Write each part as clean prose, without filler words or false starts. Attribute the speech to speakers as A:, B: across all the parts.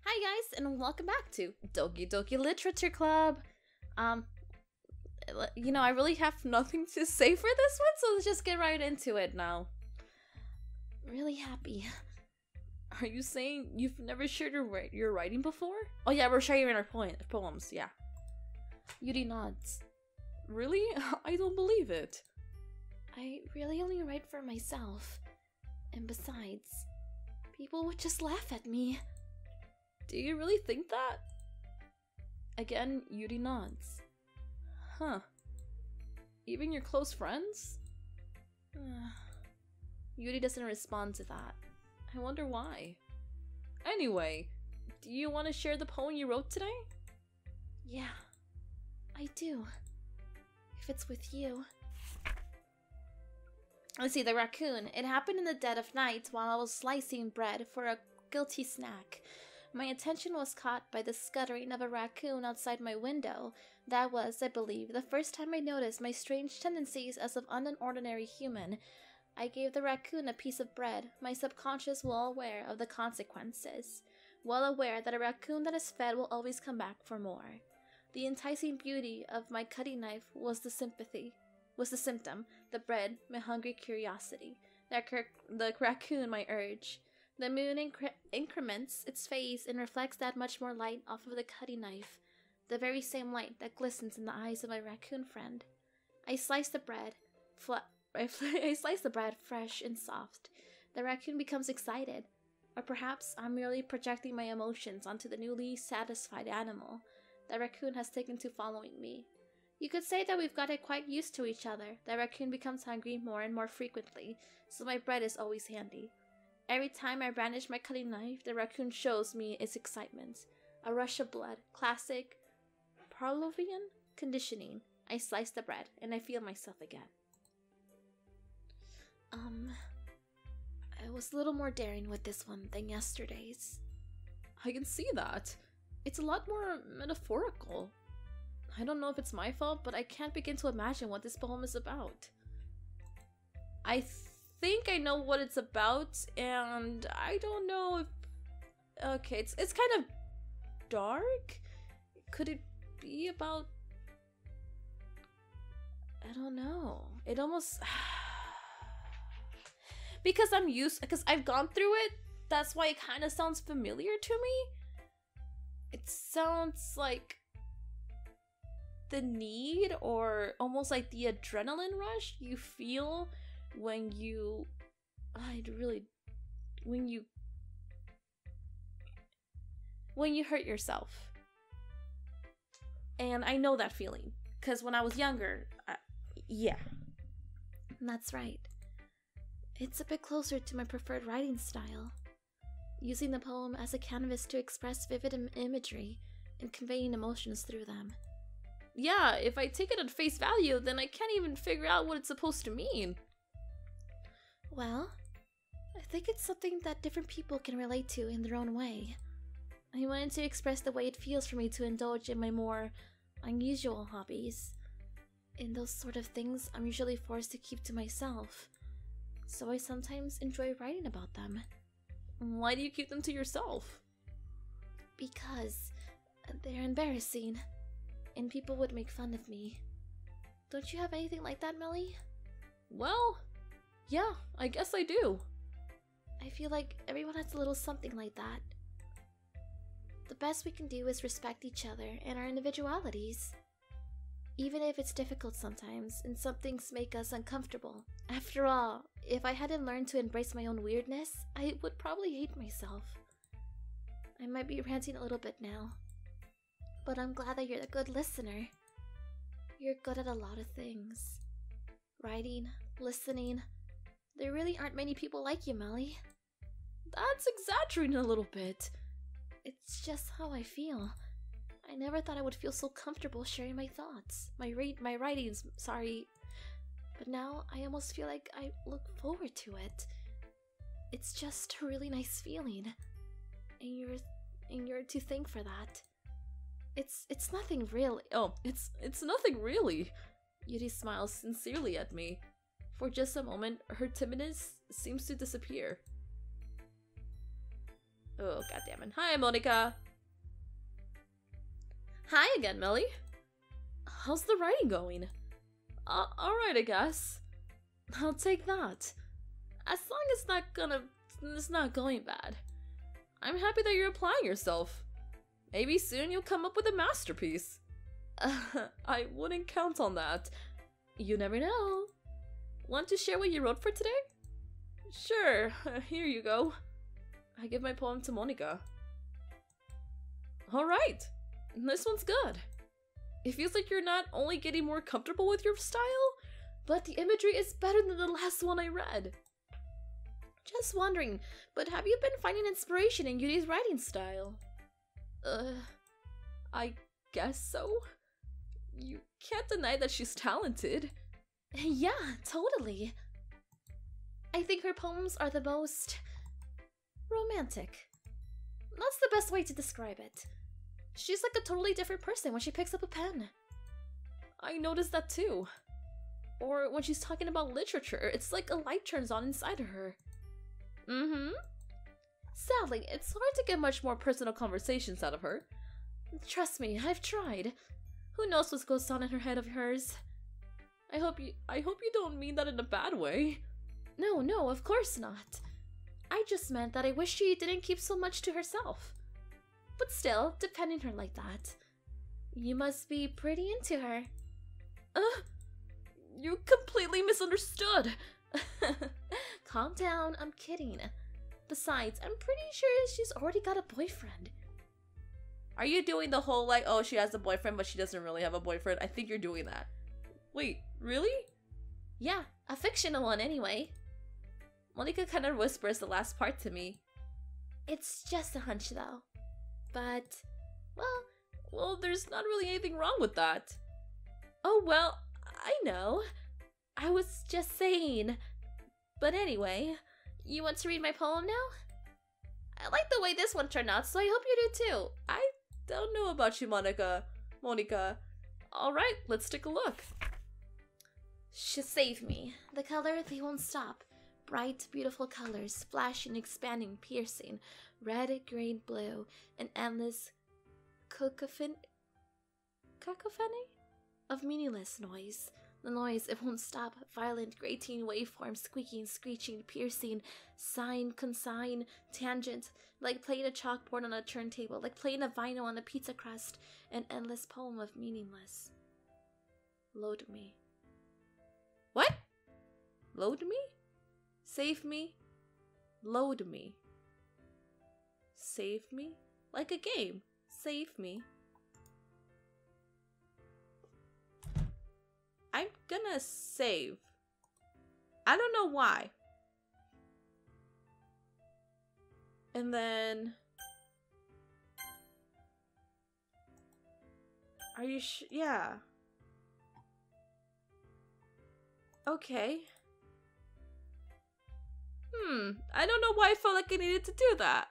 A: Hi guys, and welcome back to Doki Doki Literature Club. I really have nothing to say for this one, so let's just get right into it now. Really happy. Are you saying you've never shared your writing before? Oh yeah, we're sharing our poems, yeah. Yuri nods. Really? I don't believe it. I really only write for myself. And besides, people would just laugh at me. Do you really think that? Again, Yuri nods. Huh. Even your close friends? Yuri doesn't respond to that. I wonder why. Anyway, do you want to share the poem you wrote today? Yeah, I do. If it's with you. Let's see, the raccoon. It happened in the dead of night while I was slicing bread for a guilty snack. My attention was caught by the scuttering of a raccoon outside my window. That was, I believe, the first time I noticed my strange tendencies as of an unordinary human. I gave the raccoon a piece of bread, my subconscious well aware of the consequences. Well aware that a raccoon that is fed will always come back for more. The enticing beauty of my cutting knife was the symptom, the bread, my hungry curiosity, the raccoon, my urge. The moon increments its phase and reflects that much more light off of the cutting knife, the very same light that glistens in the eyes of my raccoon friend. I slice the bread, fresh and soft. The raccoon becomes excited, or perhaps I'm merely projecting my emotions onto the newly satisfied animal. The raccoon has taken to following me. You could say that we've gotten quite used to each other. The raccoon becomes hungry more and more frequently, so my bread is always handy. Every time I brandish my cutting knife, the raccoon shows me its excitement. A rush of blood. Classic Pavlovian conditioning. I slice the bread, and I feel myself again. I was a little more daring with this one than yesterday's. I can see that. It's a lot more metaphorical. I don't know if it's my fault, but I can't begin to imagine what this poem is about. I think I know what it's about, and I don't know if... Okay, it's kind of dark? Could it be about... I don't know. It almost... because I've gone through it, that's why it kind of sounds familiar to me. It sounds like the need, or almost like the adrenaline rush you feel when you hurt yourself. And I know that feeling because when I was younger, yeah. That's right. It's a bit closer to my preferred writing style, using the poem as a canvas to express vivid imagery and conveying emotions through them. Yeah, if I take it at face value, then I can't even figure out what it's supposed to mean. Well, I think it's something that different people can relate to in their own way. I wanted to express the way it feels for me to indulge in my more unusual hobbies. In those sort of things I'm usually forced to keep to myself, so I sometimes enjoy writing about them. Why do you keep them to yourself? Because they're embarrassing, and people would make fun of me. Don't you have anything like that, Melly? Well, yeah, I guess I do. I feel like everyone has a little something like that. The best we can do is respect each other and our individualities. Even if it's difficult sometimes, and some things make us uncomfortable. After all, if I hadn't learned to embrace my own weirdness, I would probably hate myself. I might be ranting a little bit now, but I'm glad that you're a good listener. You're good at a lot of things. Writing, listening. There really aren't many people like you, Melly. That's exaggerating a little bit. It's just how I feel. I never thought I would feel so comfortable sharing my thoughts. My writings, sorry. But now I almost feel like I look forward to it. It's just a really nice feeling. And you're to thank for that. It's nothing really. Oh, it's nothing really. Yuri smiles sincerely at me. For just a moment, her timidness seems to disappear.
B: Oh, goddammit. Hi, Monica. Hi again, Melly. How's the writing going? Alright, I guess. I'll take that. As long as it's not going bad. I'm happy that you're applying yourself. Maybe soon you'll come up with a masterpiece. I wouldn't count on that. You never know. Want to share what you wrote for today? Sure, here you go. I give my poem to Monica. Alright, this one's good. It feels like you're not only getting more comfortable with your style, but the imagery is better than the last one I read. Just wondering, but have you been finding inspiration in Yudi's writing style? I guess so. You can't deny that she's talented.
A: Yeah, totally. I think her poems are the most romantic. That's the best way to describe it. She's like a totally different person when she picks up a pen.
B: I noticed that too. Or when she's talking about literature, it's like a light turns on inside of her. Sadly, it's hard to get much more personal conversations out of her.
A: Trust me, I've tried. Who knows what goes on in her head of hers?
B: I hope you don't mean that in a bad way.
A: No, of course not. I just meant that I wish she didn't keep so much to herself. But still, defending her like that. You must be pretty into her.
B: You completely misunderstood.
A: Calm down, I'm kidding. Besides, I'm pretty sure she's already got a boyfriend.
B: Are you doing the whole like, oh, she has a boyfriend but she doesn't really have a boyfriend? I think you're doing that. Wait, really?
A: Yeah, a fictional one anyway.
B: Monica kind of whispers the last part to me.
A: It's just a hunch though. But,
B: well, there's not really anything wrong with that.
A: Oh, well, I know. I was just saying. But anyway, you want to read my poem now? I like the way this one turned out, so I hope you do too.
B: I don't know about you, Monica. Alright, let's take a look.
A: Save me. The color, they won't stop. Bright, beautiful colors, flashing, expanding, piercing. Red, green, blue, an endless cacophony of meaningless noise. The noise, it won't stop. Violent, grating waveforms, squeaking, screeching, piercing, sine, consign, tangent, like playing a chalkboard on a turntable, like playing a vinyl on a pizza crust, an endless poem of meaningless. Load me.
B: What? Load me? Save me? Load me. Save me? Like a game. Save me. I'm gonna save. I don't know why. And then... Are you yeah. Okay. I don't know why I felt like I needed to do that.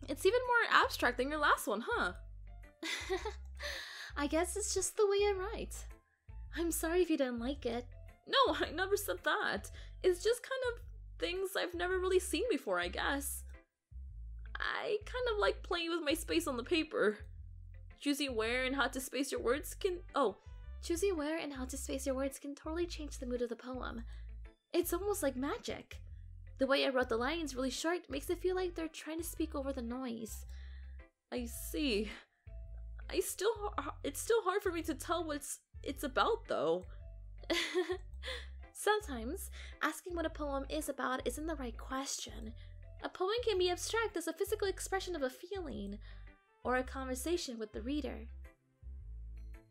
B: It's even more abstract than your last one, huh?
A: I guess it's just the way I write. I'm sorry if you didn't like it.
B: No, I never said that. It's just kind of things I've never really seen before, I guess. I kind of like playing with my space on the paper. Choosing where and how to space your words can...
A: Choosing where and how to space your words can totally change the mood of the poem. It's almost like magic. The way I wrote the lines really short makes it feel like they're trying to speak over the noise.
B: I see. It's still hard for me to tell what it's about, though.
A: Sometimes, asking what a poem is about isn't the right question. A poem can be abstract as a physical expression of a feeling, or a conversation with the reader.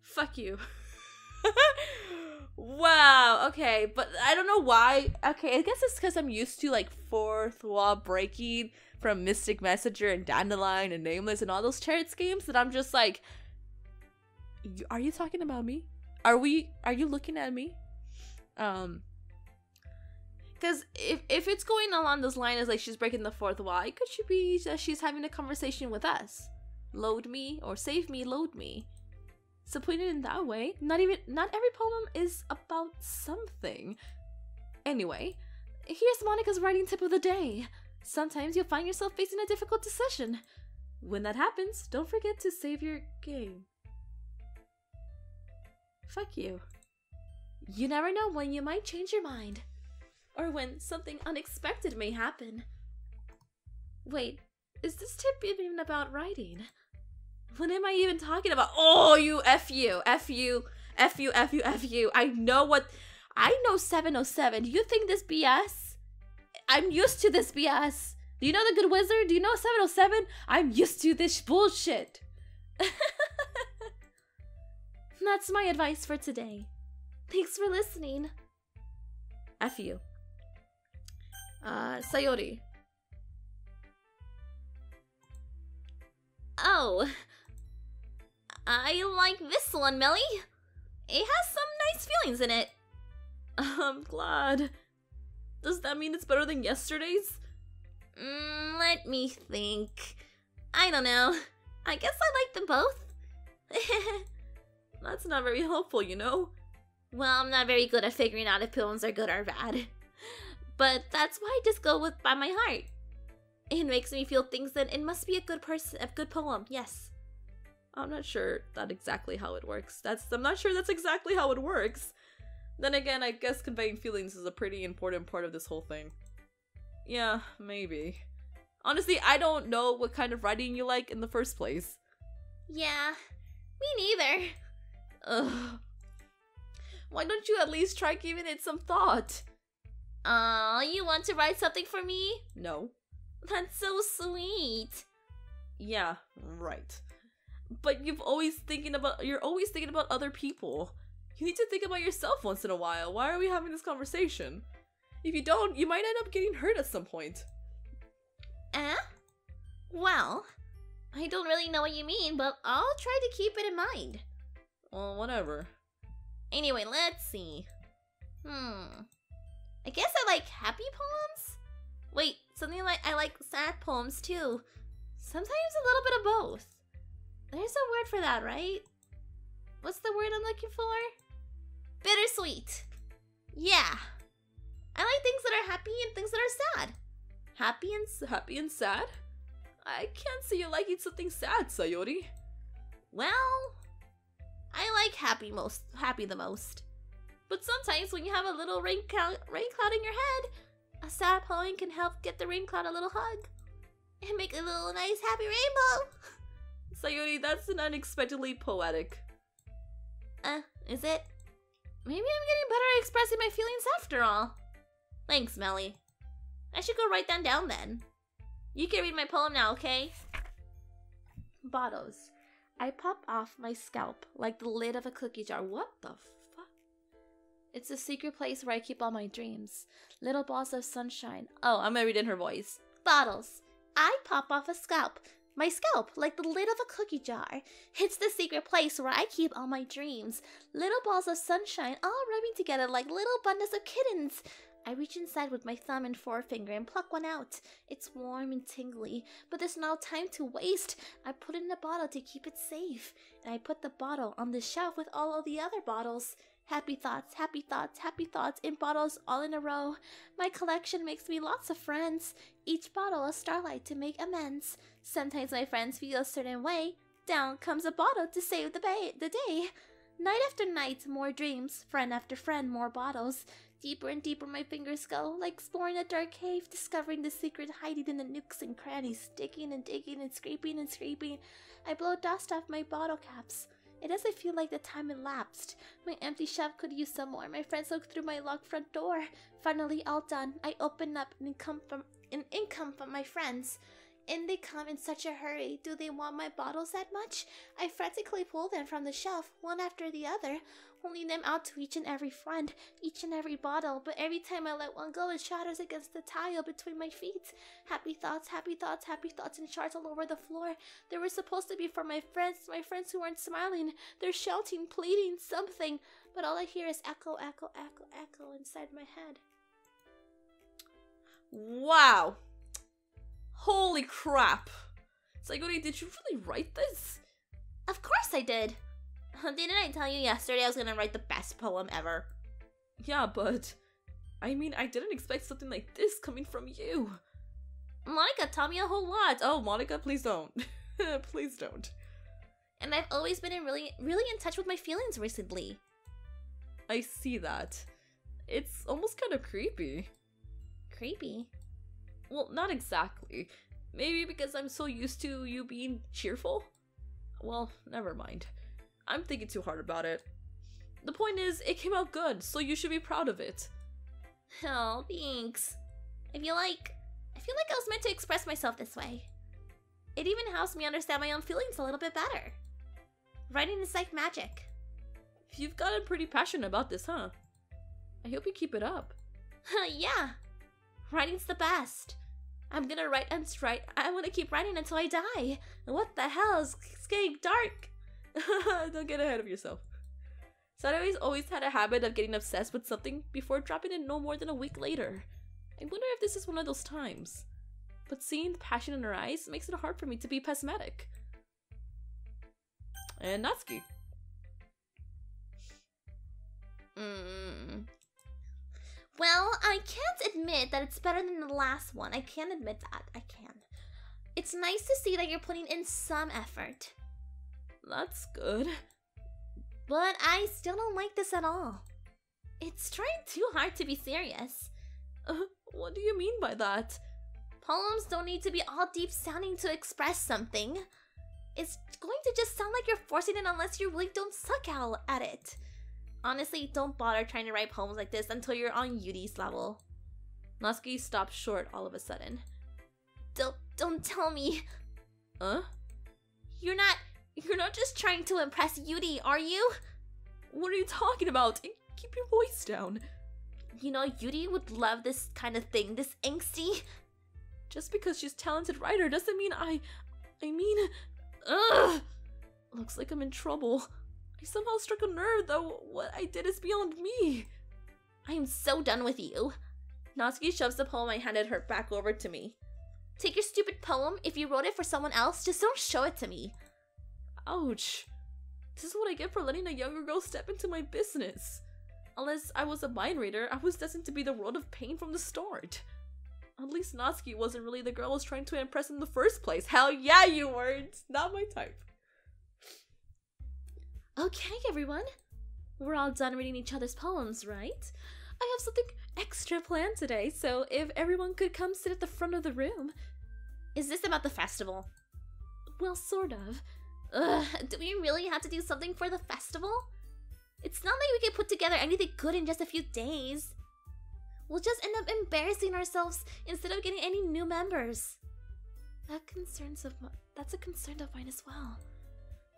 B: Fuck you. Wow, okay, but I don't know why. Okay, I guess it's because I'm used to like fourth wall breaking from Mystic Messenger and Dandelion and Nameless and all those chariots games that I'm just like, are you talking about me? Are you looking at me? Because if it's going along those lines like she's breaking the fourth wall, it could be that she's having a conversation with us. Load me or save me, load me. So putting it in that way, not every poem is about something. Anyway, here's Monica's writing tip of the day. sometimes you'll find yourself facing a difficult decision. When that happens, don't forget to save your game. Fuck you. You never know when you might change your mind. Or when something unexpected may happen. Wait, is this tip even about writing? What am I even talking about? Oh, you F you, F you, F you, F you, F you. I know 707. Do you think this BS? I'm used to this BS. Do you know the Good Wizard? Do you know 707? I'm used to this bullshit. That's my advice for today. Thanks for listening. F you. Sayori.
A: Oh. I like this one, Melly. It has some nice feelings in it.
B: I'm glad. Does that mean it's better than yesterday's?
A: Let me think. I don't know. I guess I like them both.
B: That's not very helpful, you know?
A: Well, I'm not very good at figuring out if poems are good or bad. But that's why I just go with by my heart. It makes me feel things that it must be a good poem, yes.
B: I'm not sure that's exactly how it works. I'm not sure that's exactly how it works. Then again, I guess conveying feelings is a pretty important part of this whole thing. Yeah, maybe. Honestly, I don't know what kind of writing you like in the first place.
A: Yeah, me neither.
B: Ugh. Why don't you at least try giving it some thought?
A: You want to write something for me?
B: No.
A: That's so sweet.
B: Yeah, right. But you're always thinking about other people. You need to think about yourself once in a while. Why are we having this conversation? If you don't, you might end up getting hurt at some point.
A: Well, I don't really know what you mean, but I'll try to keep it in mind.
B: Well, whatever.
A: Anyway, let's see. I guess I like happy poems? Wait, something like I like sad poems too. Sometimes a little bit of both. There's a word for that, right? What's the word I'm looking for? Bittersweet. Yeah. I like things that are happy and things that are sad.
B: Happy and sad? I can't see you liking something sad, Sayori.
A: Well, I like happy the most. But sometimes when you have a little rain cloud in your head, a sad poem can help get the rain cloud a little hug and make a little nice happy rainbow.
B: Sayori, that's an unexpectedly poetic.
A: Is it? Maybe I'm getting better at expressing my feelings after all. Thanks, Melly. I should go write that down then. You can read my poem now, okay?
B: Bottles. I pop off my scalp like the lid of a cookie jar. What the fuck? It's a secret place where I keep all my dreams. Little balls of sunshine. Oh, I'm gonna read in her voice.
A: Bottles. I pop off my scalp like the lid of a cookie jar. It's the secret place where I keep all my dreams. Little balls of sunshine all rubbing together like little bundles of kittens. I reach inside with my thumb and forefinger and pluck one out. It's warm and tingly, but there's no time to waste. I put it in a bottle to keep it safe, and I put the bottle on the shelf with all of the other bottles. Happy thoughts, happy thoughts, happy thoughts in bottles all in a row. My collection makes me lots of friends. Each bottle a starlight to make amends. Sometimes my friends feel a certain way. Down comes a bottle to save the day. Night after night, more dreams. Friend after friend, more bottles. Deeper and deeper my fingers go, like exploring a dark cave, discovering the secret hiding in the nooks and crannies, digging and digging and scraping and scraping. I blow dust off my bottle caps. It doesn't feel like the time elapsed. My empty shelf could use some more. My friends look through my locked front door. Finally, all done. I open up an income from my friends. In they come in such a hurry. Do they want my bottles that much? I frantically pull them from the shelf, one after the other, holding them out to each and every friend, each and every bottle, but every time I let one go, it shatters against the tile between my feet. Happy thoughts, happy thoughts, happy thoughts in shards all over the floor. They were supposed to be for my friends who weren't smiling. They're shouting, pleading, something, but all I hear is echo, echo, echo, echo inside my head.
B: Wow. Holy crap. Sayori, did you really write this?
A: Of course I did. Didn't I tell you yesterday I was gonna write the best poem ever?
B: Yeah, but I mean, I didn't expect something like this coming from you. Monica taught me a whole lot. Oh, Monica, please don't. Please don't.
A: And I've always been really in touch with my feelings recently.
B: I see that. It's almost kind of creepy.
A: Creepy?
B: Well, not exactly. Maybe because I'm so used to you being cheerful? Well, never mind. I'm thinking too hard about it. The point is, it came out good, so you should be proud of it.
A: Oh, thanks. I feel like I was meant to express myself this way. It even helps me understand my own feelings a little bit better. Writing is like magic.
B: You've gotten pretty passionate about this, huh? I hope you keep it up.
A: Yeah. Writing's the best. I'm gonna write and write. I want to keep writing until I die. What the hell? It's getting dark.
B: Don't get ahead of yourself. Saturday's always had a habit of getting obsessed with something before dropping it no more than a week later. I wonder if this is one of those times. But seeing the passion in her eyes makes it hard for me to be pessimistic. And Natsuki.
A: Well, I can't admit that it's better than the last one. I can't admit that. I can. It's nice to see that you're putting in some effort.
B: That's good.
A: But I still don't like this at all. It's trying too hard to be serious.
B: What do you mean by that?
A: Poems don't need to be all deep sounding to express something. It's going to just sound like you're forcing it unless you really don't suck out at it. Honestly, don't bother trying to write poems like this until you're on Yudi's level.
B: Natsuki stopped short all of a sudden.
A: Don't tell me.
B: Huh?
A: You're not just trying to impress Yudi, are you?
B: What are you talking about? Keep your voice down.
A: You know, Yudi would love this kind of thing, this angsty.
B: Just because she's a talented writer doesn't mean I mean... Ugh! Looks like I'm in trouble. I somehow struck a nerve, though what I did is beyond me.
A: I am so done with you.
B: Natsuki shoves the poem I handed her back over to me.
A: Take your stupid poem. If you wrote it for someone else, just don't show it to me.
B: Ouch. This is what I get for letting a younger girl step into my business. Unless I was a mind reader, I was destined to be the world of pain from the start. At least Natsuki wasn't really the girl I was trying to impress in the first place. Hell yeah, you weren't! Not my type.
A: Okay, everyone. We're all done reading each other's poems, right? I have something extra planned today, so if everyone could come sit at the front of the room. Is this about the festival? Well, sort of. Do we really have to do something for the festival? It's not like we can put together anything good in just a few days. We'll just end up embarrassing ourselves instead of getting any new members. That's a concern of mine as well.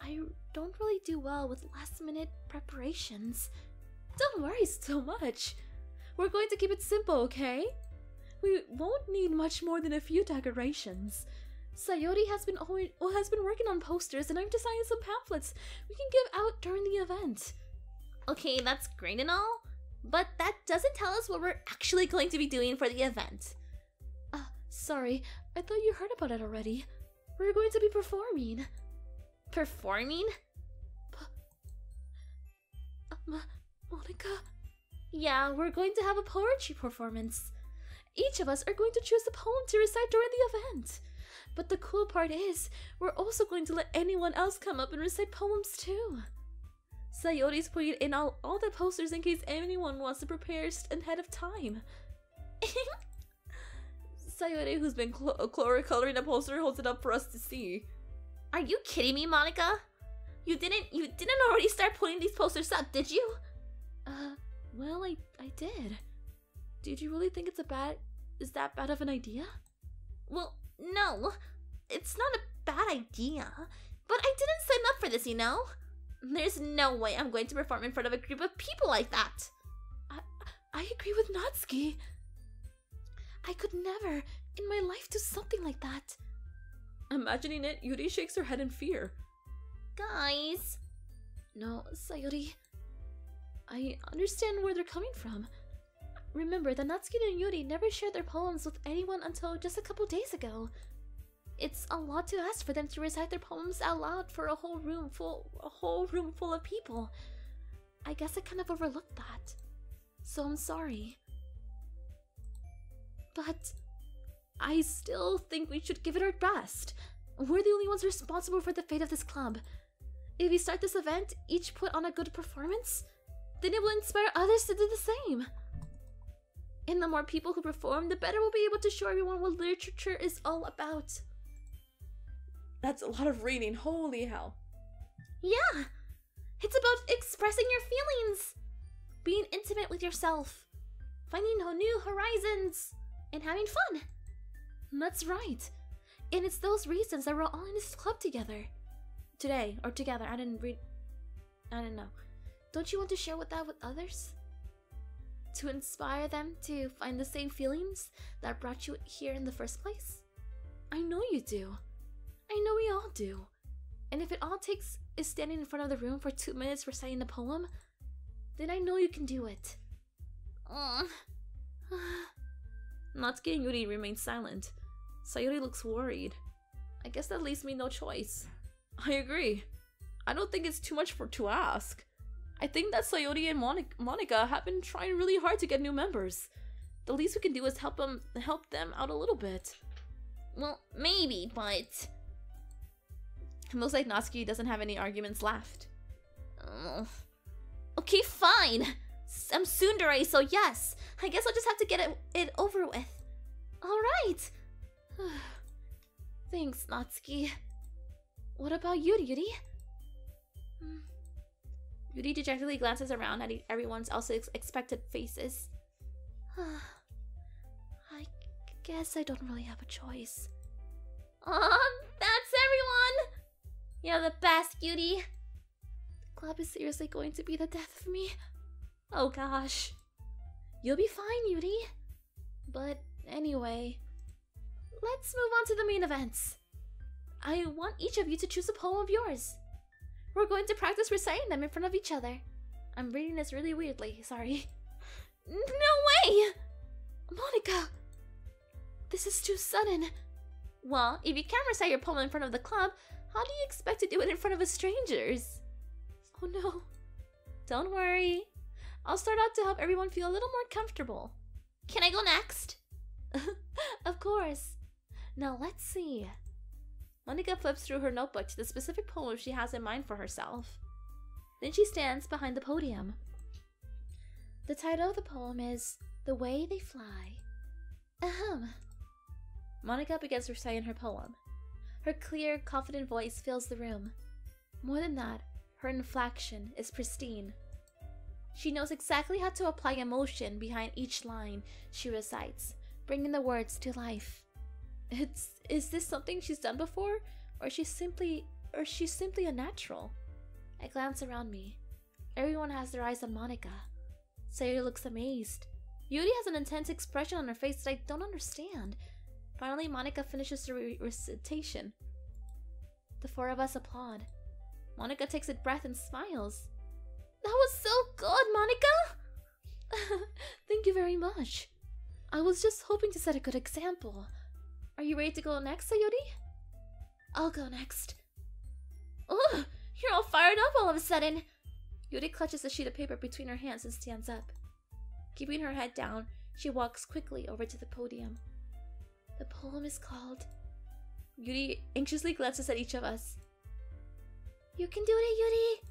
A: I don't really do well with last-minute preparations.
B: Don't worry so much. We're going to keep it simple, okay? We won't need much more than a few decorations. Sayori has been working on posters, and I've designed some pamphlets we can give out during the event.
A: Okay, that's great and all, but that doesn't tell us what we're actually going to be doing for the event.
B: Sorry, I thought you heard about it already. We're going to be performing.
A: Performing?
B: Monica?
A: Yeah, we're going to have a poetry performance.
B: Each of us are going to choose a poem to recite during the event. But the cool part is, we're also going to let anyone else come up and recite poems too. Sayori's putting in all the posters in case anyone wants to prepare ahead of time. Sayori, who's been coloring a poster, holds it up for us to see.
A: Are you kidding me, Monica? You didn't already start putting these posters up, did you?
B: Well, I did. Did you really think is that bad of an idea?
A: Well, no. It's not a bad idea. But I didn't sign up for this, you know? There's no way I'm going to perform in front of a group of people like that.
B: I agree with Natsuki.
A: I could never, in my life, do something like that.
B: Imagining it, Yuri shakes her head in fear.
A: Guys.
B: No, Sayori. I understand where they're coming from. Remember that Natsuki and Yuri never shared their poems with anyone until just a couple days ago. It's a lot to ask for them to recite their poems out loud for a whole room full of people. I guess I kind of overlooked that. So I'm sorry. But I still think we should give it our best. We're the only ones responsible for the fate of this club. If we start this event, each put on a good performance, then it will inspire others to do the same. And the more people who perform, the better we'll be able to show everyone what literature is all about.
C: That's a lot of reading, holy hell.
A: Yeah! It's about expressing your feelings, being intimate with yourself, finding new horizons, and having fun.
B: That's right. And it's those reasons that we're all in this club together. Today, or together, I don't know. Don't you want to share that with others? To inspire them to find the same feelings that brought you here in the first place? I know you do. I know we all do. And if it all takes is standing in front of the room for 2 minutes reciting a poem, then I know you can do it. Natsuki and Yuri remain silent. Sayori looks worried. I guess that leaves me no choice.
C: I agree. I don't think it's too much to ask. I think that Sayori and Monica have been trying really hard to get new members. The least we can do is help them out a little bit.
A: Well, maybe, but...
B: It looks like Natsuki doesn't have any arguments left.
A: Okay, fine. I'm tsundere, so yes. I guess I'll just have to get it over with. Alright.
B: Thanks, Natsuki. What about Yuri? Yuri dejectedly glances around at everyone's also expected faces.
A: I guess I don't really have a choice.
B: That's everyone! You're the best, Yuri. The club is seriously going to be the death of me. Oh gosh. You'll be fine, Yuri. But anyway, let's move on to the main events. I want each of you to choose a poem of yours. We're going to practice reciting them in front of each other. I'm reading this really weirdly, sorry.
A: No way!
B: Monica! This is too sudden. Well, if you can't recite your poem in front of the club, how do you expect to do it in front of strangers? Oh no. Don't worry. I'll start out to help everyone feel a little more comfortable.
A: Can I go next?
B: Of course. Now let's see. Monica flips through her notebook to the specific poem she has in mind for herself. Then she stands behind the podium. The title of the poem is The Way They Fly. Monica begins reciting her poem. Her clear, confident voice fills the room. More than that, her inflection is pristine. She knows exactly how to apply emotion behind each line she recites, bringing the words to life. Is this something she's done before, or she's simply a natural? I glance around me. Everyone has their eyes on Monica. Sayori looks amazed. Yuri has an intense expression on her face that I don't understand. Finally, Monica finishes the recitation. The four of us applaud. Monica takes a breath and smiles.
A: That was so good, Monica!
B: Thank you very much. I was just hoping to set a good example. Are you ready to go next, Sayori?
A: I'll go next.
B: Oh, you're all fired up all of a sudden. Yuri clutches a sheet of paper between her hands and stands up. Keeping her head down, she walks quickly over to the podium. The poem is called... Yuri anxiously glances at each of us.
A: You can do it,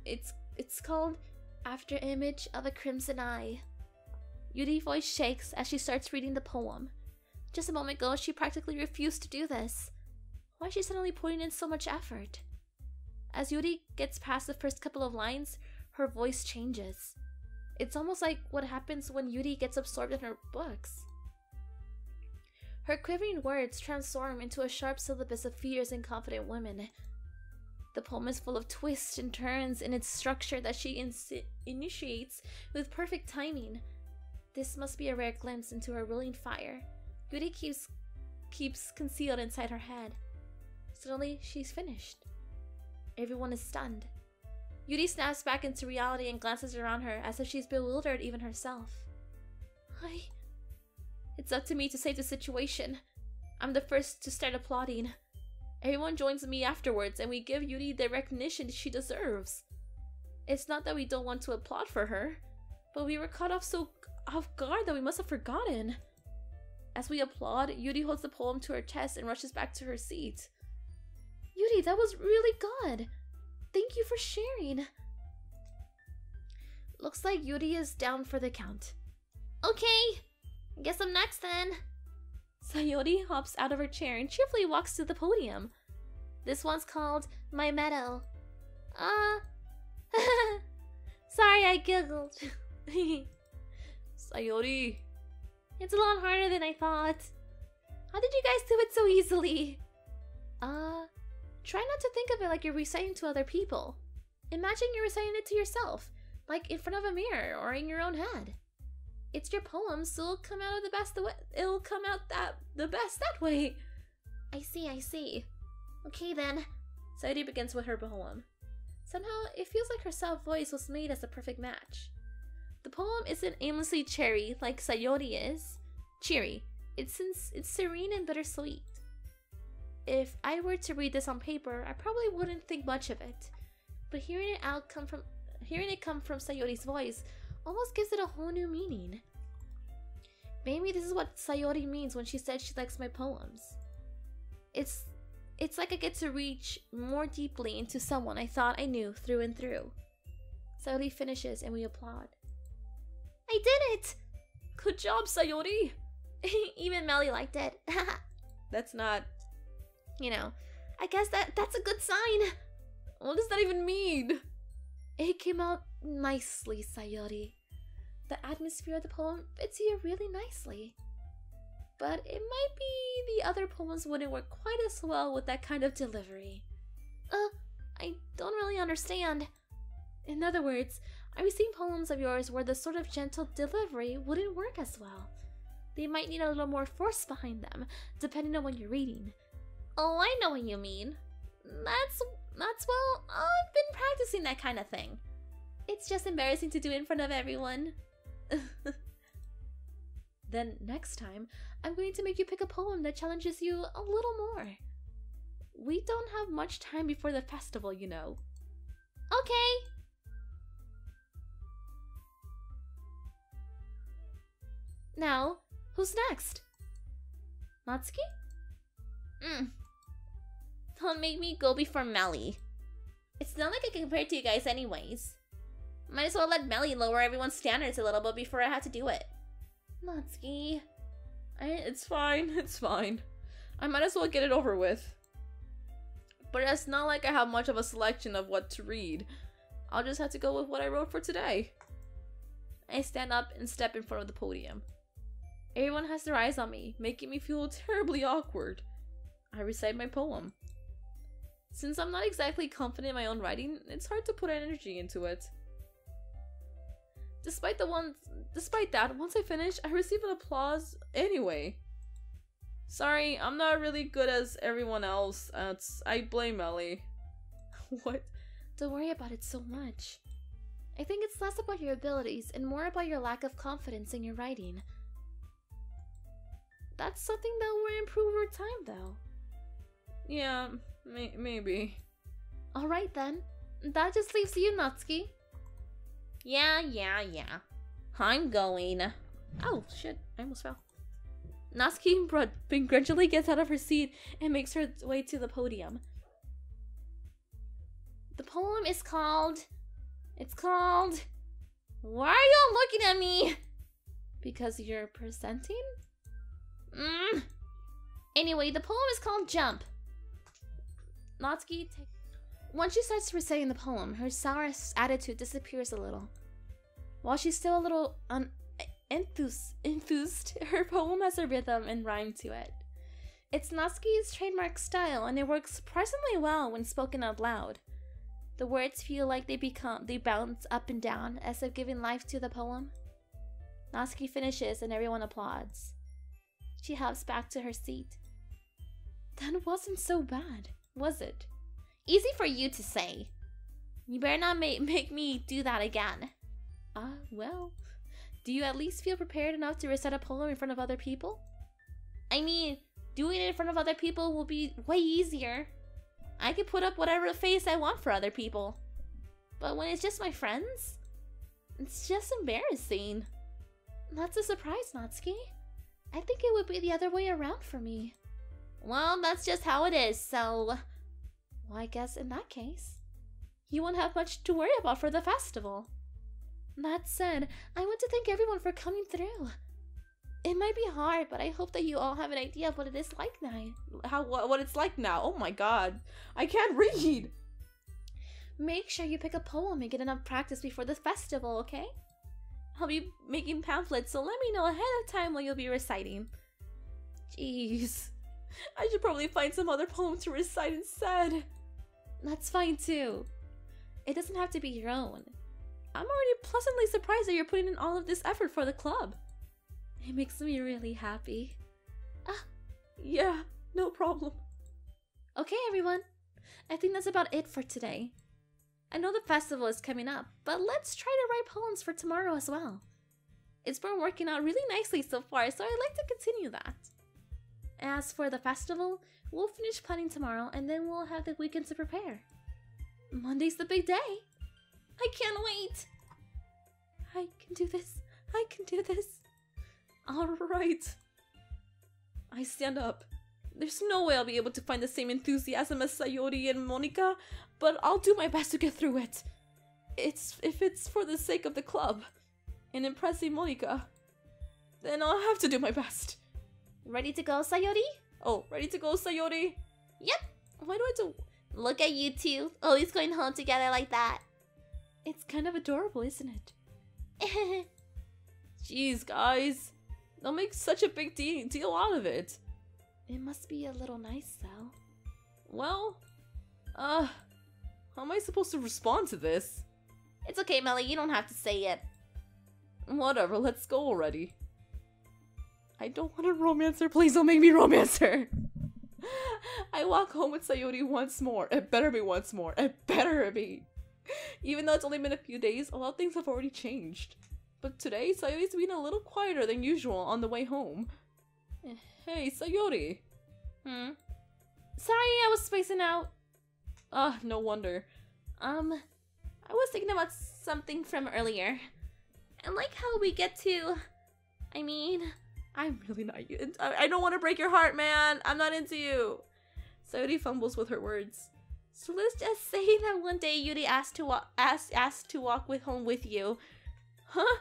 A: Yuri!
B: It's called After Image of a Crimson Eye. Yuri's voice shakes as she starts reading the poem. Just a moment ago, she practically refused to do this. Why is she suddenly putting in so much effort? As Yuri gets past the first couple of lines, her voice changes. It's almost like what happens when Yuri gets absorbed in her books. Her quivering words transform into a sharp syllabus of fierce and confident women. The poem is full of twists and turns in its structure that she initiates with perfect timing. This must be a rare glimpse into her willing fire. Yuri keeps concealed inside her head. Suddenly, she's finished. Everyone is stunned. Yuri snaps back into reality and glances around her as if she's bewildered even herself. It's up to me to save the situation. I'm the first to start applauding. Everyone joins me afterwards and we give Yuri the recognition she deserves. It's not that we don't want to applaud for her, but we were caught off so off guard that we must have forgotten.
C: As we applaud, Yuri holds the poem to her chest and rushes back to her seat.
A: Yuri, that was really good. Thank you for sharing. Looks like Yuri is down for the count. Okay, guess I'm next then.
C: Sayori hops out of her chair and cheerfully walks to the podium.
A: This one's called My Medal. Sorry, I giggled.
C: Sayori.
A: It's a lot harder than I thought. How did you guys do it so easily? Try not to think of it like you're reciting to other people. Imagine you're reciting it to yourself, like in front of a mirror or in your own head. It's your poem, so it'll come out the best that way. I see. Okay then.
C: Sayori begins with her poem. Somehow, it feels like her soft voice was made as a perfect match. The poem isn't aimlessly cheery like Sayori is. Cheery. It's serene and bittersweet. If I were to read this on paper, I probably wouldn't think much of it. But hearing it come from Sayori's voice almost gives it a whole new meaning. Maybe this is what Sayori means when she said she likes my poems. It's like I get to reach more deeply into someone I thought I knew through and through. Sayori finishes and we applaud.
A: I did it!
C: Good job, Sayori!
A: Even Meli liked it.
C: That's not...
A: You know, I guess that's a good sign.
C: What does that even mean?
A: It came out nicely, Sayori. The atmosphere of the poem fits you really nicely. But it might be the other poems wouldn't work quite as well with that kind of delivery. I don't really understand. In other words, I've seen poems of yours where the sort of gentle delivery wouldn't work as well. They might need a little more force behind them, depending on what you're reading.
C: Oh, I know what you mean. That's well, I've been practicing that kind of thing.
A: It's just embarrassing to do it in front of everyone.
C: Then next time, I'm going to make you pick a poem that challenges you a little more. We don't have much time before the festival, you know.
A: Okay. Now, who's next? Natsuki?
C: Don't make me go before Meli. It's not like I can compare to you guys anyways. Might as well let Meli lower everyone's standards a little bit before I have to do it.
A: Natsuki.
C: It's fine. I might as well get it over with. But it's not like I have much of a selection of what to read. I'll just have to go with what I wrote for today. I stand up and step in front of the podium. Everyone has their eyes on me, making me feel terribly awkward. I recite my poem. Since I'm not exactly confident in my own writing, it's hard to put energy into it. Despite that, once I finish, I receive an applause anyway. Sorry, I'm not really good as everyone else. I blame Meli. What?
A: Don't worry about it so much. I think it's less about your abilities and more about your lack of confidence in your writing.
C: That's something that will improve over time, though. Yeah, maybe.
A: Alright then. That just leaves you, Natsuki.
C: Yeah. I'm going. Oh, shit. I almost fell. Natsuki begrudgingly gets out of her seat and makes her way to the podium.
A: The poem is called... Why are y'all looking at me?
C: Because you're presenting?
A: Anyway, the poem is called Jump. Natsuki Once she starts reciting the poem, her sour attitude disappears a little. While she's still a little enthused, her poem has a rhythm and rhyme to it. It's Natsuki's trademark style, and it works surprisingly well when spoken out loud. The words feel like they bounce up and down, as if giving life to the poem. Natsuki finishes and everyone applauds. She hops back to her seat.
C: That wasn't so bad, was it?
A: Easy for you to say. You better not make me do that again.
C: Well, do you at least feel prepared enough to recite a poem in front of other people?
A: I mean, doing it in front of other people will be way easier. I can put up whatever face I want for other people. But when it's just my friends, it's just embarrassing.
C: That's a surprise, Natsuki.
A: I think it would be the other way around for me.
B: Well, that's just how it is, so...
A: Well, I guess in that case,
B: you won't have much to worry about for the festival.
A: That said, I want to thank everyone for coming through. It might be hard, but I hope that you all have an idea of what it is like now.
C: What it's like now? Oh my god. I can't read!
A: Make sure you pick a poem and get enough practice before the festival, okay?
B: I'll be making pamphlets, so let me know ahead of time what you'll be reciting.
C: Jeez. I should probably find some other poem to recite instead.
A: That's fine too. It doesn't have to be your own.
B: I'm already pleasantly surprised that you're putting in all of this effort for the club.
A: It makes me really happy.
C: Yeah, no problem.
A: Okay, everyone. I think that's about it for today. I know the festival is coming up, but let's try to write poems for tomorrow as well. It's been working out really nicely so far, so I'd like to continue that. As for the festival, we'll finish planning tomorrow and then we'll have the weekend to prepare. Monday's the big day. I can't wait. I can do this. I can do this.
C: Alright. I stand up. There's no way I'll be able to find the same enthusiasm as Sayori and Monica, but I'll do my best to get through it. If it's for the sake of the club and impressing Monica, then I'll have to do my best.
A: Ready to go, Sayori?
C: Oh, ready to go, Sayori?
A: Yep.
C: Why do I do...
A: Look at you two, always going home together like that. It's kind of adorable, isn't it?
C: Jeez, guys. Don't make such a big deal out of it.
A: It must be a little nice, though.
C: Well, how am I supposed to respond to this?
A: It's okay, Melly, you don't have to say it.
C: Whatever, let's go already. I don't want to romance her, please don't make me romance her. I walk home with Sayori once more. It better be once more. It better be. Even though it's only been a few days, a lot of things have already changed. But today, Sayori's been a little quieter than usual on the way home. Hey, Sayori.
A: Sorry, I was spacing out.
C: No wonder.
A: I was thinking about something from earlier. And like how we get to... I mean...
C: I'm really not... I don't want to break your heart, man. I'm not into you. Sayori fumbles with her words.
A: So let's just say that one day Yuri asked to walk home with you.
C: Huh?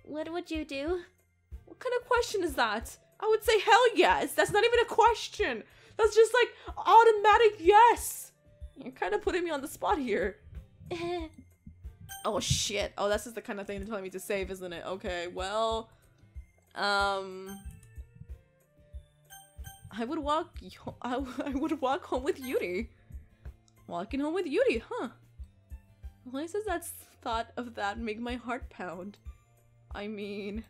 A: What would you do?
C: What kind of question is that? I would say hell yes. That's not even a question. That's just like automatic yes. You're kind of putting me on the spot here. Oh shit. Oh, that's just the kind of thing they're telling me to save, isn't it? Okay, well... I would walk home with Yuri. Walking home with Yuri, huh? Why does that thought of that make my heart pound? I mean,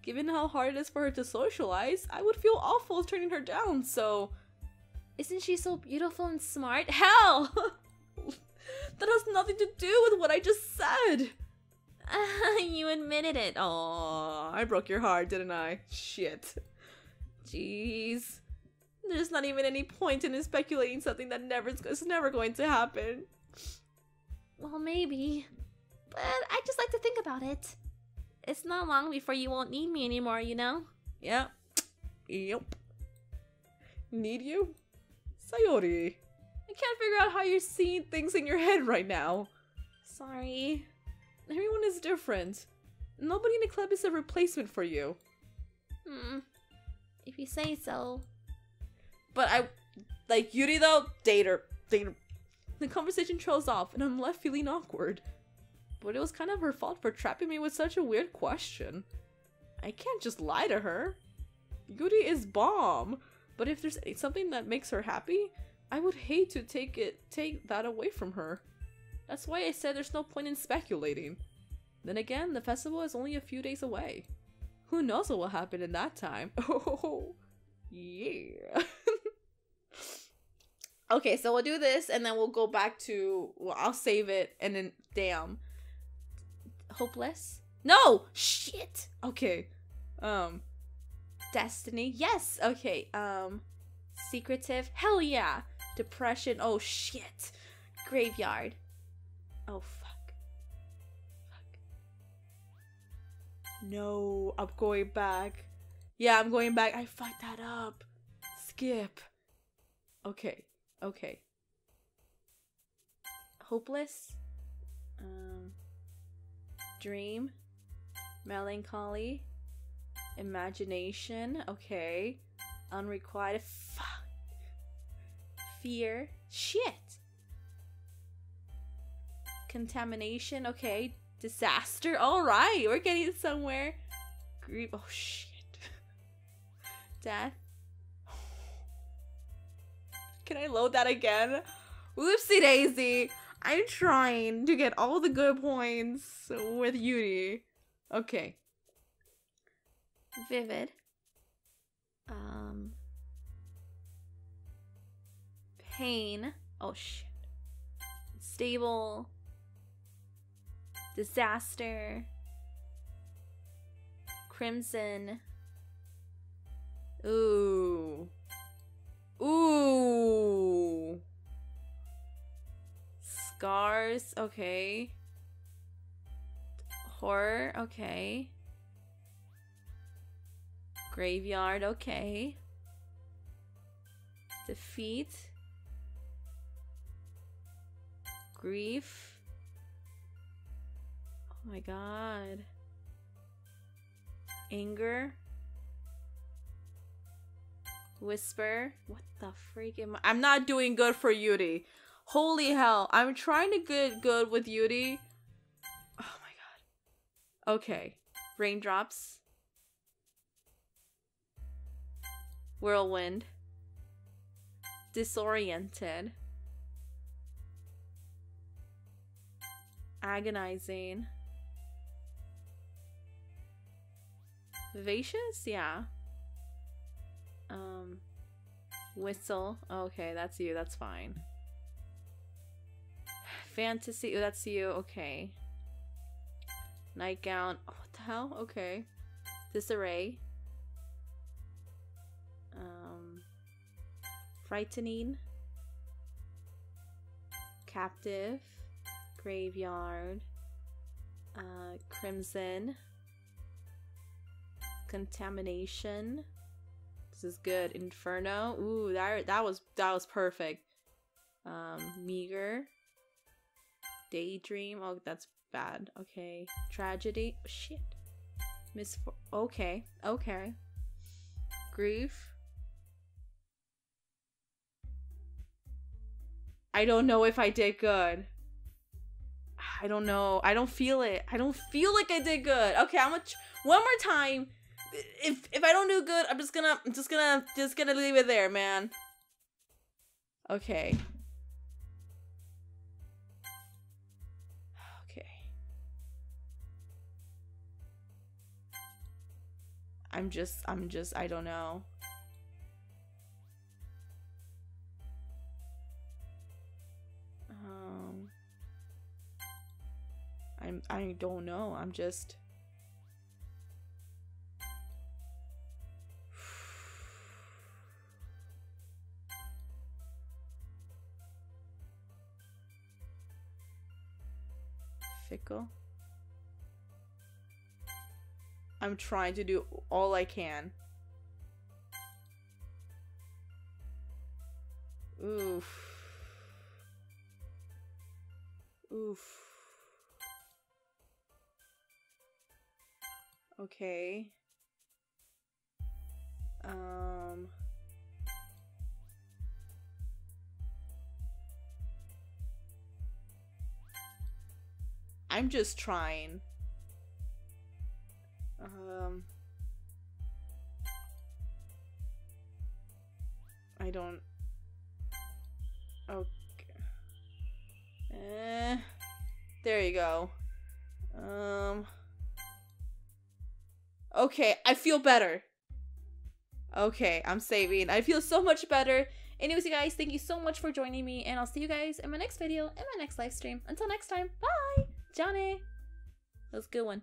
C: given how hard it is for her to socialize, I would feel awful turning her down, so...
A: Isn't she so beautiful and smart? Hell!
C: That has nothing to do with what I just said!
A: You admitted it.
C: Aww, I broke your heart, didn't I? Shit. Jeez. There's not even any point in speculating something that is never going to happen.
A: Well, maybe. But I just like to think about it. It's not long before you won't need me anymore, you know?
C: Yeah. Yep. Need you? Sayori. I can't figure out how you're seeing things in your head right now.
A: Sorry.
C: Everyone is different. Nobody in the club is a replacement for you.
A: If you say so.
C: But like Yuri though, date her. The conversation trails off and I'm left feeling awkward. But it was kind of her fault for trapping me with such a weird question. I can't just lie to her. Yuri is bomb. But if there's something that makes her happy, I would hate to take that away from her. That's why I said there's no point in speculating. Then again, the festival is only a few days away. Who knows what will happen in that time? Oh, yeah. Okay, so we'll do this and then we'll go back to... Well, I'll save it and then... Damn.
A: Hopeless?
C: No! Shit! Okay. Destiny? Yes! Okay, secretive? Hell yeah! Depression? Oh, shit. Graveyard. Oh, fuck. Fuck. No, I'm going back. Yeah, I'm going back. I fucked that up. Skip. Okay. Okay. Hopeless. Dream. Melancholy. Imagination. Okay. Unrequited. Fuck. Fear. Shit. Contamination. Okay. Disaster. Alright. We're getting somewhere. Grief. Oh, shit. Death. Can I load that again? Whoopsie daisy. I'm trying to get all the good points with Yuri. Okay.
A: Vivid.
C: Pain. Oh shit. Stable. Disaster. Crimson. Ooh. Ooh. Scars. Okay. Horror. Okay. Graveyard. Okay. Defeat. Grief. Oh my god. Anger. Whisper. What the freak am I? I'm not doing good for Yuri. Holy hell. I'm trying to get good with Yuri. Oh my god. Okay. Raindrops. Whirlwind. Disoriented. Agonizing. Vivacious? Yeah. Whistle. Okay, that's you. That's fine. Fantasy. Oh, that's you. Okay. Nightgown. Oh, what the hell? Okay. Disarray. Frightening. Captive. Graveyard. Crimson. Contamination. This is good. Inferno. Ooh, that was perfect. Meager. Daydream. Oh, that's bad. Okay. Tragedy. Oh, shit. Okay. Okay. Grief. I don't know if I did good. I don't know. I don't feel it. I don't feel like I did good. Okay, I'm gonna one more time. If I don't do good, I'm just gonna leave it there, man. Okay. Okay. I'm just I don't know. I don't know. I'm just fickle. I'm trying to do all I can. Oof. Oof. Okay. I'm just trying. I don't. Okay. There you go. Okay, I feel better. Okay, I'm saving. I feel so much better. Anyways, you guys, thank you so much for joining me, and I'll see you guys in my next video, in my next live stream. Until next time, bye! Johnny! That was a good one.